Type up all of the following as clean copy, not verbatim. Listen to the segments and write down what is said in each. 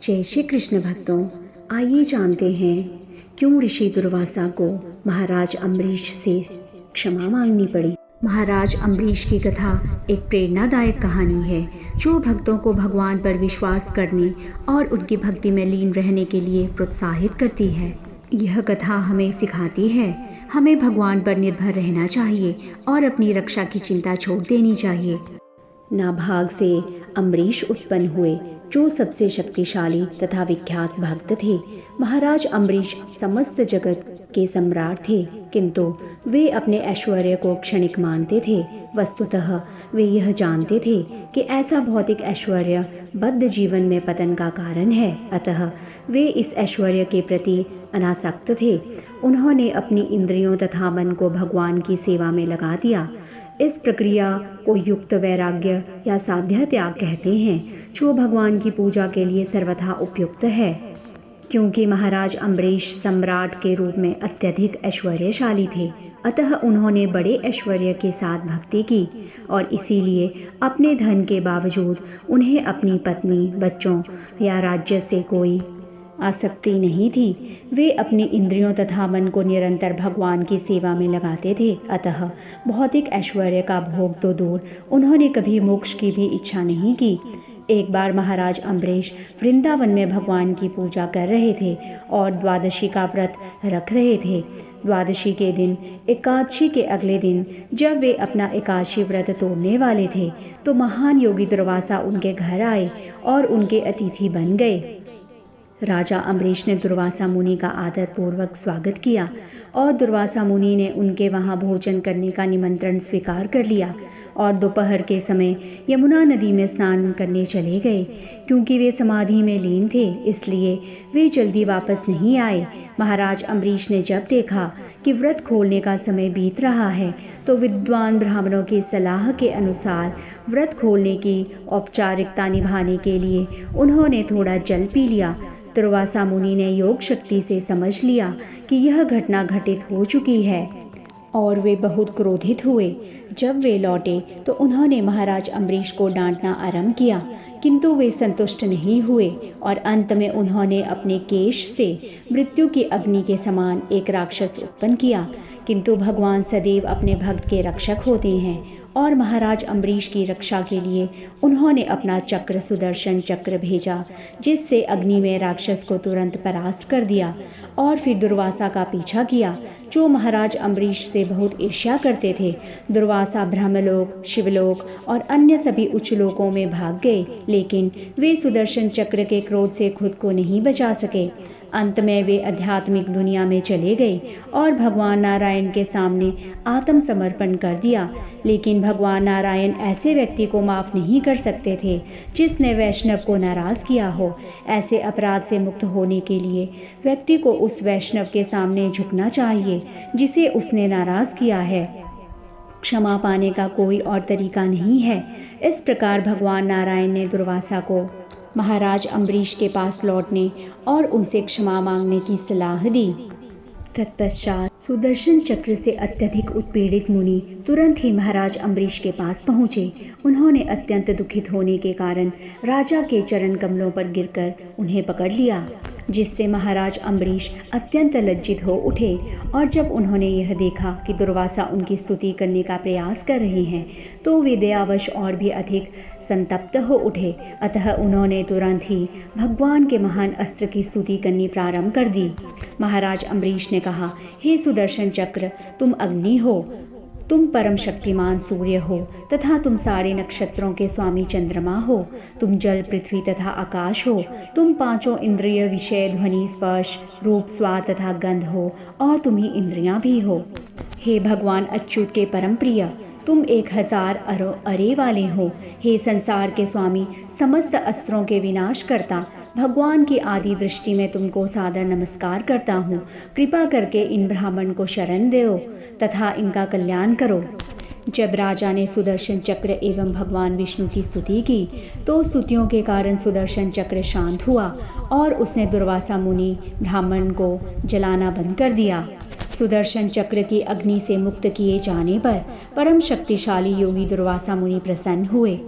जय श्री कृष्ण भक्तों, आइए जानते हैं क्यों ऋषि दुर्वासा को महाराज अम्बरीश से क्षमा मांगनी पड़ी। महाराज अम्बरीश की कथा एक प्रेरणादायक कहानी है जो भक्तों को भगवान पर विश्वास करने और उनकी भक्ति में लीन रहने के लिए प्रोत्साहित करती है। यह कथा हमें सिखाती है हमें भगवान पर निर्भर रहना चाहिए और अपनी रक्षा की चिंता छोड़ देनी चाहिए। नाभाग से अम्बरीश उत्पन्न हुए जो सबसे शक्तिशाली तथा विख्यात भक्त थे। महाराज अम्बरीश समस्त जगत के सम्राट थे, किंतु वे अपने ऐश्वर्य को क्षणिक मानते थे। वस्तुतः वे यह जानते थे कि ऐसा भौतिक ऐश्वर्य बद्ध जीवन में पतन का कारण है, अतः वे इस ऐश्वर्य के प्रति अनासक्त थे। उन्होंने अपनी इंद्रियों तथा मन को भगवान की सेवा में लगा दिया। इस प्रक्रिया को युक्त वैराग्य या साध्य त्याग कहते हैं, जो भगवान की पूजा के लिए सर्वथा उपयुक्त है। क्योंकि महाराज अम्बरीश सम्राट के रूप में अत्यधिक ऐश्वर्यशाली थे, अतः उन्होंने बड़े ऐश्वर्य के साथ भक्ति की और इसीलिए अपने धन के बावजूद उन्हें अपनी पत्नी, बच्चों या राज्य से कोई आसक्ति नहीं थी। वे अपनी इंद्रियों तथा मन को निरंतर भगवान की सेवा में लगाते थे, अतः भौतिक ऐश्वर्य का भोग तो दूर, उन्होंने कभी मोक्ष की भी इच्छा नहीं की। एक बार महाराज अम्बरीश वृंदावन में भगवान की पूजा कर रहे थे और द्वादशी का व्रत रख रहे थे। द्वादशी के दिन, एकादशी के अगले दिन, जब वे अपना एकादशी व्रत तोड़ने वाले थे, तो महान योगी दुर्वासा उनके घर आए और उनके अतिथि बन गए। राजा अम्बरीश ने दुर्वासा मुनि का आदर पूर्वक स्वागत किया और दुर्वासा मुनि ने उनके वहां भोजन करने का निमंत्रण स्वीकार कर लिया और दोपहर के समय यमुना नदी में स्नान करने चले गए। क्योंकि वे समाधि में लीन थे, इसलिए वे जल्दी वापस नहीं आए। महाराज अम्बरीश ने जब देखा कि व्रत खोलने का समय बीत रहा है, तो विद्वान ब्राह्मणों की सलाह के अनुसार व्रत खोलने की औपचारिकता निभाने के लिए उन्होंने थोड़ा जल पी लिया। दुर्वासा मुनि ने योग शक्ति से समझ लिया कि यह घटना घटित हो चुकी है और वे बहुत क्रोधित हुए। जब वे लौटे तो उन्होंने महाराज अम्बरीश को डांटना आरंभ किया, किंतु वे संतुष्ट नहीं हुए और अंत में उन्होंने अपने केश से मृत्यु की अग्नि के समान एक राक्षस उत्पन्न किया। किंतु भगवान सदैव अपने भक्त के रक्षक होते हैं और महाराज अम्बरीश की रक्षा के लिए उन्होंने अपना चक्र, सुदर्शन चक्र भेजा, जिससे अग्नि में राक्षस को तुरंत परास्त कर दिया और फिर दुर्वासा का पीछा किया, जो महाराज अम्बरीश से बहुत ईर्ष्या करते थे। दुर्वासा ब्रह्मलोक, शिवलोक और अन्य सभी उच्च लोकों में भाग गए, लेकिन वे सुदर्शन चक्र के क्रोध से खुद को नहीं बचा सके। अंत में वे आध्यात्मिक दुनिया में चले गए और भगवान नारायण के सामने आत्मसमर्पण कर दिया। लेकिन भगवान नारायण ऐसे व्यक्ति को माफ नहीं कर सकते थे जिसने वैष्णव को नाराज किया हो। ऐसे अपराध से मुक्त होने के लिए व्यक्ति को उस वैष्णव के सामने झुकना चाहिए जिसे उसने नाराज किया है। क्षमा पाने का कोई और तरीका नहीं है। इस प्रकार भगवान नारायण ने दुर्वासा को महाराज अम्बरीश के पास लौटने और उनसे क्षमा मांगने की सलाह दी। तत्पश्चात सुदर्शन चक्र से अत्यधिक उत्पीड़ित मुनि तुरंत ही महाराज अम्बरीश के पास पहुंचे। उन्होंने अत्यंत दुखित होने के कारण राजा के चरण कमलों पर गिरकर उन्हें पकड़ लिया, जिससे महाराज अम्बरीश अत्यंत लज्जित हो उठे और जब उन्होंने यह देखा कि दुर्वासा उनकी स्तुति करने का प्रयास कर रहे हैं, तो वे दयावश और भी अधिक संतप्त हो उठे। अतः उन्होंने तुरंत ही भगवान के महान अस्त्र की स्तुति करनी प्रारंभ कर दी। महाराज अम्बरीश ने कहा, हे सुदर्शन चक्र, तुम अग्नि हो, तुम परम शक्तिमान सूर्य हो तथा तुम सारे नक्षत्रों के स्वामी चंद्रमा हो। तुम जल, पृथ्वी तथा आकाश हो। तुम पांचों इंद्रिय, विषय, ध्वनि, स्पर्श, रूप, स्वाद तथा गंध हो और तुम ही इंद्रियां भी हो। हे भगवान अच्युत के परम प्रिय, तुम 1000 अरे वाले हो। हे संसार के स्वामी, समस्त अस्त्रों के विनाश करता, भगवान की आदि दृष्टि में तुमको सादर नमस्कार करता हूँ। कृपा करके इन ब्राह्मण को शरण दो तथा इनका कल्याण करो। जब राजा ने सुदर्शन चक्र एवं भगवान विष्णु की स्तुति की, तो स्तुतियों के कारण सुदर्शन चक्र शांत हुआ और उसने दुर्वासा मुनि ब्राह्मण को जलाना बंद कर दिया। सुदर्शन चक्र की अग्नि से मुक्त किए जाने पर परम शक्तिशाली योगी दुर्वासा मुनि प्रसन्न हुए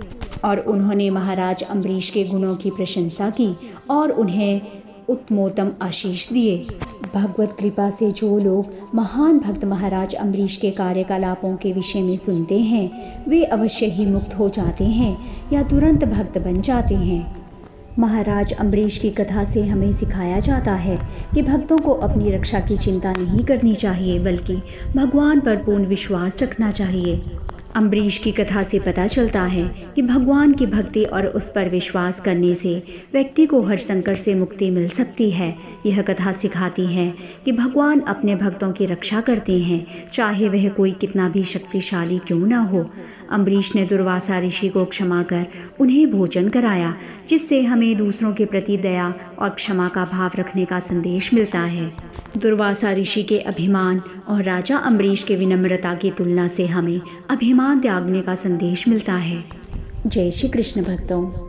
और उन्होंने महाराज अम्बरीश के गुणों की प्रशंसा की और उन्हें उत्तमोत्तम आशीष दिए। भगवत कृपा से जो लोग महान भक्त महाराज अम्बरीश के कार्यकलापों के विषय में सुनते हैं वे अवश्य ही मुक्त हो जाते हैं या तुरंत भक्त बन जाते हैं। महाराज अम्बरीश की कथा से हमें सिखाया जाता है कि भक्तों को अपनी रक्षा की चिंता नहीं करनी चाहिए बल्कि भगवान पर पूर्ण विश्वास रखना चाहिए। अम्बरीश की कथा से पता चलता है कि भगवान की भक्ति और उस पर विश्वास करने से व्यक्ति को हर संकट से मुक्ति मिल सकती है। यह कथा सिखाती है कि भगवान अपने भक्तों की रक्षा करते हैं, चाहे वह कोई कितना भी शक्तिशाली क्यों ना हो। अम्बरीश ने दुर्वासा ऋषि को क्षमा कर उन्हें भोजन कराया, जिससे हमें दूसरों के प्रति दया और क्षमा का भाव रखने का संदेश मिलता है। दुर्वासा ऋषि के अभिमान और राजा अम्बरीश के विनम्रता की तुलना से हमें अभिमान त्यागने का संदेश मिलता है। जय श्री कृष्ण भक्तों।